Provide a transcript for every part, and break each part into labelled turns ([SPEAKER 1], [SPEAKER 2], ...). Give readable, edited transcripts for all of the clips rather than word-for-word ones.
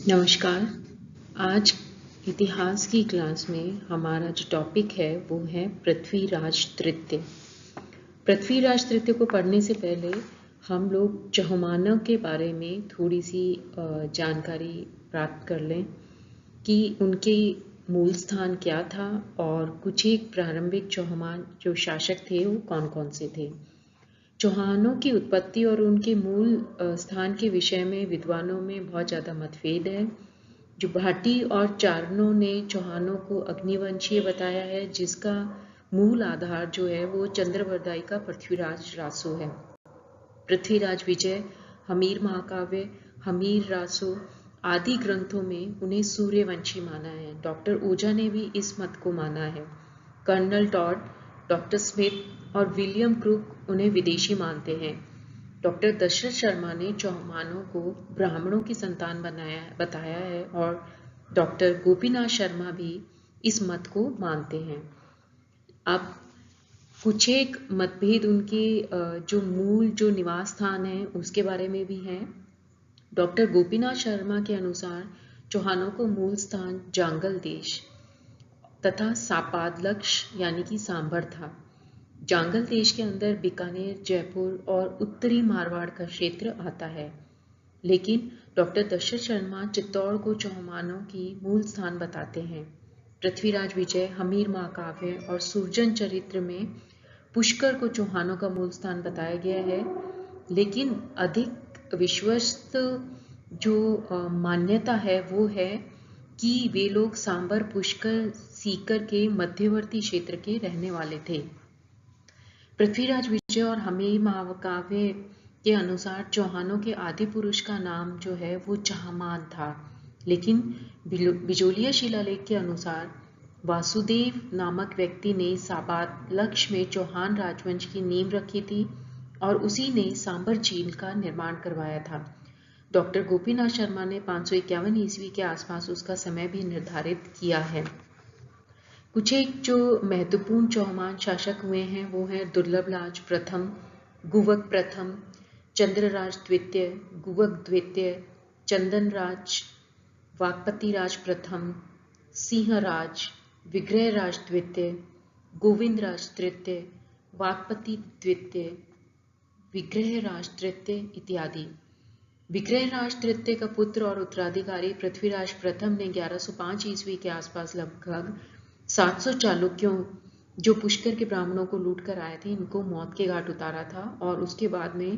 [SPEAKER 1] नमस्कार। आज इतिहास की क्लास में हमारा जो टॉपिक है वो है पृथ्वीराज तृतीय। पृथ्वीराज तृतीय को पढ़ने से पहले हम लोग चौहानों के बारे में थोड़ी सी जानकारी प्राप्त कर लें कि उनके मूल स्थान क्या था और कुछ एक प्रारंभिक चौहान जो शासक थे वो कौन कौन से थे। चौहानों की उत्पत्ति और उनके मूल स्थान के विषय में विद्वानों में बहुत ज़्यादा मतभेद है। जो भाटी और चारणों ने चौहानों को अग्निवंशीय बताया है, जिसका मूल आधार जो है वो चंद्रवरदाई का पृथ्वीराज रासो है। पृथ्वीराज विजय, हमीर महाकाव्य, हमीर रासो आदि ग्रंथों में उन्हें सूर्यवंशी माना है। डॉक्टर ओझा ने भी इस मत को माना है। कर्नल टॉड, डॉक्टर स्मिथ और विलियम क्रूक उन्हें विदेशी मानते हैं। डॉक्टर दशरथ शर्मा ने चौहानों को ब्राह्मणों की संतान बताया है और डॉक्टर गोपीनाथ शर्मा भी इस मत को मानते हैं। अब कुछ एक मतभेद उनके जो मूल जो निवास स्थान है उसके बारे में भी है। डॉक्टर गोपीनाथ शर्मा के अनुसार चौहानों को मूल स्थान जांगल देश तथा सापादलक्ष यानी कि सांभर था। जांगल देश के अंदर बीकानेर, जयपुर और उत्तरी मारवाड़ का क्षेत्र आता है, लेकिन डॉक्टर दशरथ शर्मा चित्तौड़ को चौहानों की मूल स्थान बताते हैं। पृथ्वीराज विजय, हमीर महाकाव्य और सुरजन चरित्र में पुष्कर को चौहानों का मूल स्थान बताया गया है, लेकिन अधिक विश्वस्त जो मान्यता है वो है कि वे लोग सांबर, पुष्कर, सीकर के मध्यवर्ती क्षेत्र के रहने वाले थे। पृथ्वीराज विजय और हमीर महाकाव्य के अनुसार चौहानों के आदि पुरुष का नाम जो है वो चाहमान था, लेकिन बिजोलिया शिलालेख के अनुसार वासुदेव नामक व्यक्ति ने साबालक्ष में चौहान राजवंश की नींव रखी थी और उसी ने सांबर झील का निर्माण करवाया था। डॉक्टर गोपीनाथ शर्मा ने 551 ईस्वी के आसपास उसका समय भी निर्धारित किया है। कुछ एक जो महत्वपूर्ण चौहान शासक हुए हैं वो हैं दुर्लभराज प्रथम, गुवक प्रथम, चंद्रराज द्वितीय, गुवक द्वितीय, चंदनराज, वाकपतिराज प्रथम, सिंहराज, विग्रहराज द्वितीय, गोविंदराज तृतीय, वाकपति द्वितीय, विग्रहराज तृतीय इत्यादि। विग्रहराज तृतीय का पुत्र और उत्तराधिकारी पृथ्वीराज प्रथम ने 1105 ईस्वी के आसपास लगभग 700 चालुक्यों जो पुष्कर के ब्राह्मणों को लूट कर आए थे इनको मौत के घाट उतारा था और उसके बाद में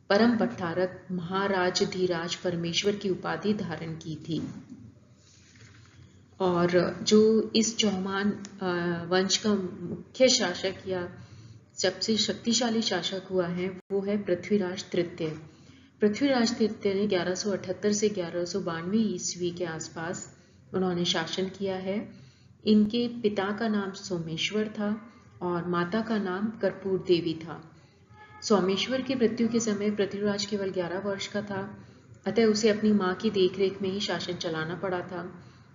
[SPEAKER 1] परम भट्टारक महाराज धीराज परमेश्वर की उपाधि धारण की थी। और जो इस चौहान वंश का मुख्य शासक या सबसे शक्तिशाली शासक हुआ है वो है पृथ्वीराज तृतीय। पृथ्वीराज तृतीय ने 1178 से 1192 ईस्वी के आसपास उन्होंने शासन किया है। इनके पिता का नाम सोमेश्वर था और माता का नाम कर्पूर देवी था। सोमेश्वर की मृत्यु के समय पृथ्वीराज केवल 11 वर्ष का था, अतः उसे अपनी मां की देखरेख में ही शासन चलाना पड़ा था।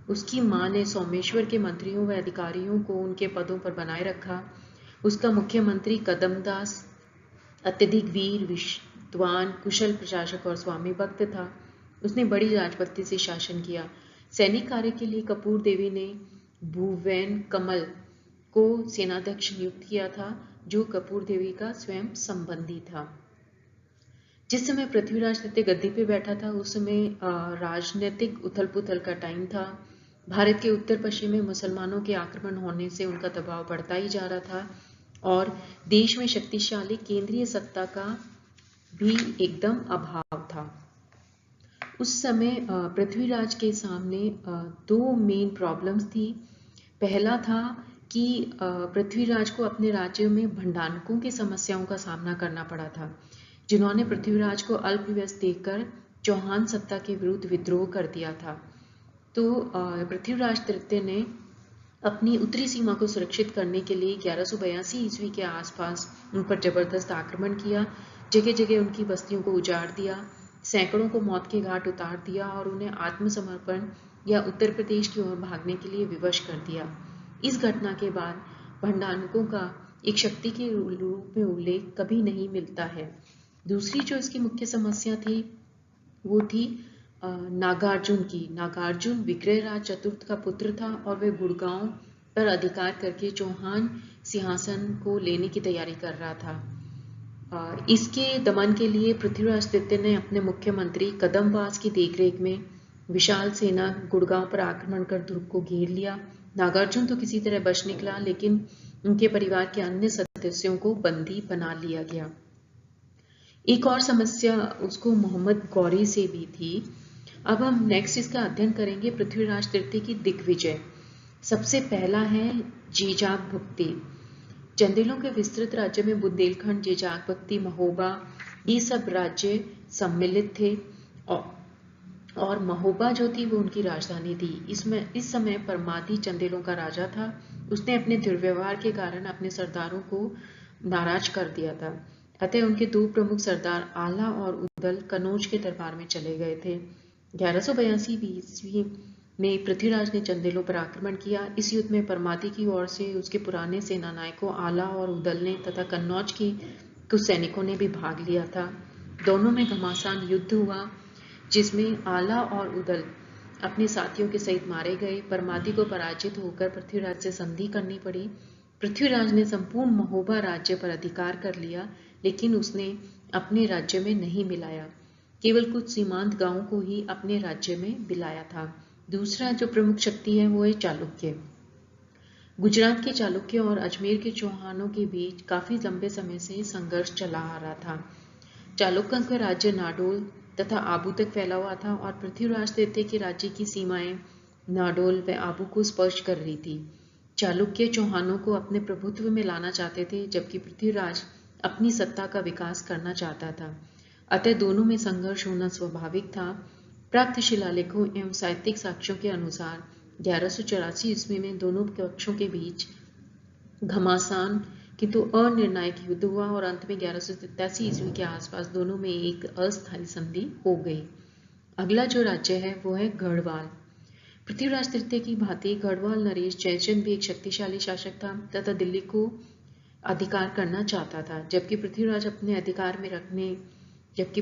[SPEAKER 1] उसकी मां ने सोमेश्वर के मंत्रियों व अधिकारियों को उनके पदों पर बनाए रखा। उसका मुख्यमंत्री कदमदास अत्यधिक वीर, विद्वान, कुशल प्रशासक और स्वामी भक्त था। उसने बड़ी राजभक्ति से शासन किया। सैनिक कार्य के लिए कपूर देवी ने भुवन कमल को सेनाध्यक्ष नियुक्त किया था, जो कपूर देवी का स्वयं संबंधी था। जिस समय पृथ्वीराज तृतीय गद्दी पे बैठा था उस समय राजनीतिक उथल पुथल का टाइम था। भारत के उत्तर पश्चिम में मुसलमानों के आक्रमण होने से उनका दबाव बढ़ता ही जा रहा था और देश में शक्तिशाली केंद्रीय सत्ता का भी एकदम अभाव था। उस समय पृथ्वीराज के सामने दो मेन प्रॉब्लम्स थी। पहला था कि पृथ्वीराज को अपने राज्य में भंडारकों की समस्याओं का सामना करना पड़ा था, जिन्होंने पृथ्वीराज को अल्पव्यस्त देखकर चौहान सत्ता के विरुद्ध विद्रोह कर दिया था। तो पृथ्वीराज तृतीय ने अपनी उत्तरी सीमा को सुरक्षित करने के लिए 1182 ईस्वी के आसपास उन पर जबरदस्त आक्रमण किया। जगह जगह उनकी बस्तियों को उजाड़ दिया, सैकड़ों को मौत के घाट उतार दिया और उन्हें आत्मसमर्पण या उत्तर प्रदेश की ओर भागने के लिए विवश कर दिया। इस घटना के बाद भंडारकों का एक शक्ति के रूप में उल्लेख कभी नहीं मिलता है। दूसरी जो इसकी मुख्य समस्या थी वो थी नागार्जुन विक्रयराज चतुर्थ का पुत्र था और वह गुड़गांव पर अधिकार करके चौहान सिंहासन को लेने की तैयारी कर रहा था। इसके दमन के लिए पृथ्वीराज तृतीय ने अपने मुख्यमंत्री कदमबास की देखरेख में विशाल सेना गुड़गांव पर आक्रमण कर दुर्ग को घेर लिया। नागार्जुन तो किसी तरह बच निकला, लेकिन उनके परिवार के अन्य सदस्यों को बंदी बना लिया गया। एक और समस्या उसको मोहम्मद गौरी से भी थी। अब हम नेक्स्ट इसका अध्ययन करेंगे पृथ्वीराज तृतीय की दिग्विजय। सबसे पहला है जीजाक भुक्ति। चंदेलों के विस्तृत राज्य में बुंदेलखंड, जीजाक भुक्ति, महोबा, ये सब राज्य सम्मिलित थे और महोबा जो थी वो उनकी राजधानी थी। इस समय परमादी चंदेलों का राजा था। उसने अपने दुर्व्यवहार के कारण अपने सरदारों को नाराज कर दिया था। अतः उनके दो प्रमुख सरदार आला और उदल कनौज के दरबार में चले गए थे। 1182 ईस्वी में पृथ्वीराज ने चंदेलों पर आक्रमण किया। इस युद्ध में परमादी की ओर से उसके पुराने सेना नायकों आला और उदल ने तथा कन्नौज के कुछ सैनिकों ने भी भाग लिया था। दोनों में घमासान युद्ध हुआ, जिसमें आला और उदल अपने साथियों के सहित मारे गए। परमादी को पराजित होकर पृथ्वीराज से संधि करनी पड़ी। पृथ्वीराज ने संपूर्ण महोबा राज्य पर अधिकार कर लिया, लेकिन उसने अपने राज्य में नहीं मिलाया, केवल कुछ सीमांत गांवों को ही अपने राज्य में मिलाया था। दूसरा जो प्रमुख शक्ति है वो है चालुक्य। गुजरात के चालुक्य और अजमेर के चौहानों के बीच काफी लंबे समय से संघर्ष चला आ रहा था। चालुक्यों का राज्य नाडोल तथा आबू तक फैला हुआ था और पृथ्वीराज तृतीय के राज्य की सीमाएं नाडोल व आबू को स्पर्श कर रही थी। चालुक्य चौहानों को अपने प्रभुत्व में लाना चाहते थे, जबकि पृथ्वीराज अपनी सत्ता का विकास करना चाहता था। अतः दोनों में संघर्ष होना स्वाभाविक था। प्राप्त शिलालेखों एवं साहित्यिक साक्ष्यों के अनुसार 1184 ईस्वी में दोनों पक्षों के बीच घमासान किंतु अनिर्णायक युद्ध हुआ और अंत में 1187 ईस्वी के आसपास दोनों में एक अस्थायी संधि हो गई। अगला जो राज्य है वो है गढ़वाल। पृथ्वीराज तृतीय की भांति गढ़वाल नरेश जयचंद भी एक शक्तिशाली शासक था तथा दिल्ली को अधिकार करना चाहता था, जबकि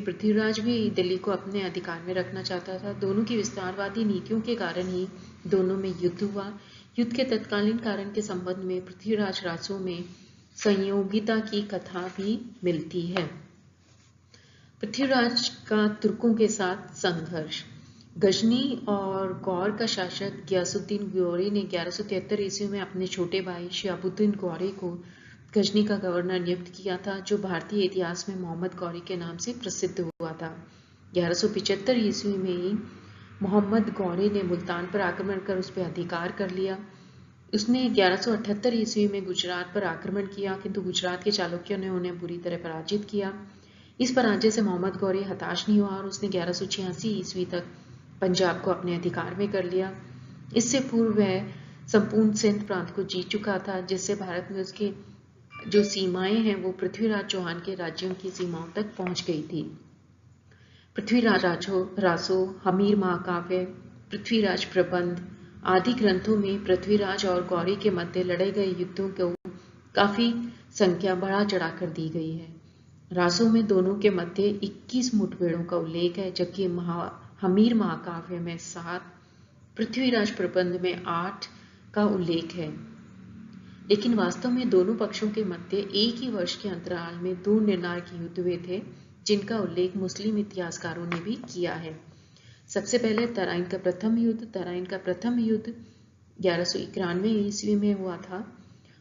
[SPEAKER 1] पृथ्वीराज भी दिल्ली को अपने अधिकार में रखना चाहता था। दोनों की विस्तारवादी नीतियों के कारण ही दोनों में युद्ध हुआ। युद्ध के तत्कालीन कारण के संबंध में पृथ्वीराज रासों में संयोगिता की कथा भी मिलती है। पृथ्वीराज का तुर्कों के साथ संघर्ष। गजनी और गौर का शासक गियासुद्दीन गौरी ने 1173 ईस्वी में अपने छोटे भाई शिहाबुद्दीन गौरी को गजनी का गवर्नर नियुक्त किया था, जो भारतीय इतिहास में मोहम्मद गौरी के नाम से प्रसिद्ध हुआ था। 1175 ईस्वी में मोहम्मद गौरी ने मुल्तान पर आक्रमण कर उस पर अधिकार कर लिया। उसने 1178 ईस्वी में गुजरात पर आक्रमण किया, किंतु गुजरात के चालुक्यों ने उन्हें बुरी तरह पराजित किया। इस पराजय से मोहम्मद गौरी हताश नहीं हुआ और उसने 1186 ईस्वी तक पंजाब को अपने अधिकार में कर लिया। इससे पूर्व वह संपूर्ण सिंध प्रांत को जीत चुका था, जिससे भारत में उसकी जो सीमाएं हैं वो पृथ्वीराज चौहान के राज्यों की सीमाओं तक पहुंच गई थी। पृथ्वीराज रासो, हमीर महाकाव्य, पृथ्वीराज प्रबंध आदि ग्रंथों में पृथ्वीराज और गौरी के मध्य लड़े गए युद्धों को काफी संख्या बढ़ा चढ़ाकर दी गई है। रासों में दोनों के मध्य 21 मुठभेड़ों का उल्लेख है, जबकि हमीर महाकाव्य में 7, पृथ्वीराज प्रबंध में 8 का उल्लेख है। लेकिन वास्तव में दोनों पक्षों के मध्य एक ही वर्ष के अंतराल में 2 निर्णायक युद्ध हुए थे, जिनका उल्लेख मुस्लिम इतिहासकारों ने भी किया है। सबसे पहले तराइन का प्रथम युद्ध 1191 ईस्वी में हुआ था।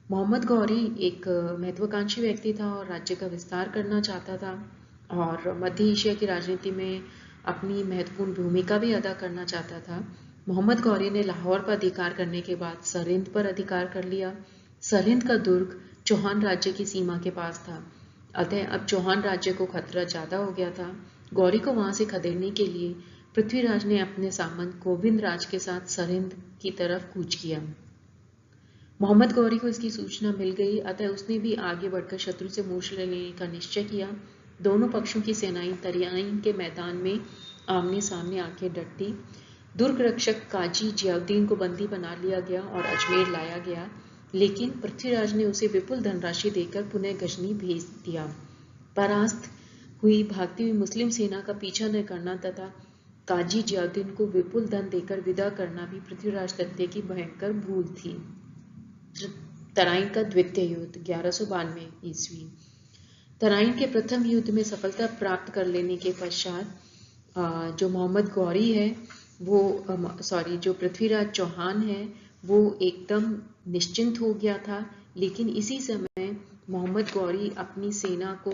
[SPEAKER 1] मोहम्मद गौरी एक महत्वाकांक्षी व्यक्ति था और राज्य का विस्तार करना चाहता था और मध्य एशिया की राजनीति में अपनी महत्वपूर्ण भूमिका भी अदा करना चाहता था। मोहम्मद गौरी ने लाहौर पर अधिकार करने के बाद सरहिंद पर अधिकार कर लिया। सरहिंद का दुर्ग चौहान राज्य की सीमा के पास था, अतः अब चौहान राज्य को खतरा ज्यादा हो गया था। गौरी को वहां से खदेड़ने के लिए पृथ्वीराज ने अपने सामंत गोविंद राज के साथ सरहिंद की तरफ कूच किया। मोहम्मद गौरी को इसकी सूचना मिल गई, अतः उसने भी आगे बढ़कर शत्रु से मोर्चा लेने का निश्चय किया। दोनों पक्षों की सेनाएं तरियाइन के मैदान में आमने सामने आके डटी। दुर्ग रक्षक काजी जियाउद्दीन को बंदी बना लिया गया और अजमेर लाया गया, लेकिन पृथ्वीराज ने उसे विपुल धनराशि देकर पुनः गजनी भेज दिया। परास्त हुई भागती हुई मुस्लिम सेना का पीछा न करना तथा काजी जियाउद्दीन को विपुल धन देकर विदा करना भी पृथ्वीराज तृतीय की भयंकर भूल थी। तराइन का द्वितीय युद्ध 1192 ईस्वी। तराइन के प्रथम युद्ध में सफलता प्राप्त कर लेने के पश्चात जो मोहम्मद गौरी है वो जो पृथ्वीराज चौहान है वो एकदम निश्चिंत हो गया था। लेकिन इसी समय मोहम्मद गौरी अपनी सेना को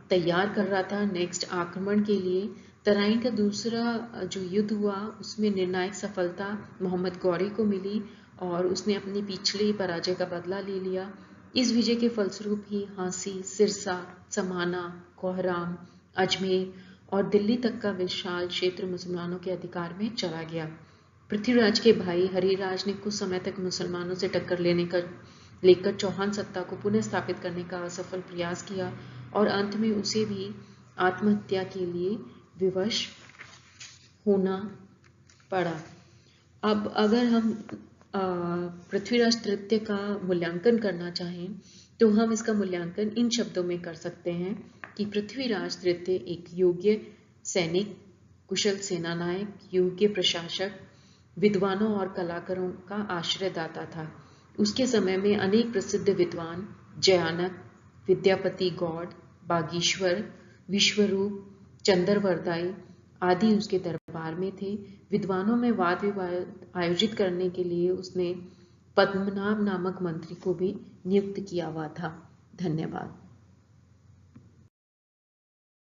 [SPEAKER 1] तैयार कर रहा था नेक्स्ट आक्रमण के लिए। तराइन का दूसरा जो युद्ध हुआ उसमें निर्णायक सफलता मोहम्मद गौरी को मिली और उसने अपनी पिछली पराजय का बदला ले लिया। इस विजय के फलस्वरूप ही हांसी, सिरसा, समाना, कोहराम, अजमेर और दिल्ली तक का विशाल क्षेत्र मुसलमानों के अधिकार में चला गया। पृथ्वीराज के भाई हरिराज ने कुछ समय तक मुसलमानों से टक्कर लेकर चौहान सत्ता को पुनः स्थापित करने का असफल प्रयास किया और अंत में उसे भी आत्महत्या के लिए विवश होना पड़ा। अब अगर हम पृथ्वीराज तृतीय का मूल्यांकन करना चाहें तो हम इसका मूल्यांकन इन शब्दों में कर सकते हैं कि पृथ्वीराज तृतीय एक योग्य सैनिक, कुशल सेनानायक, योग्य प्रशासक, विद्वानों और कलाकारों का आश्रयदाता था। उसके समय में अनेक प्रसिद्ध विद्वान जयानक, विद्यापति गौड़, बागीश्वर, विश्वरूप, चंद्रवरदाई आदि उसके दरबार में थे। विद्वानों में वाद विवाद आयोजित करने के लिए उसने पद्मनाभ नामक मंत्री को भी नियुक्त किया हुआ था। धन्यवाद।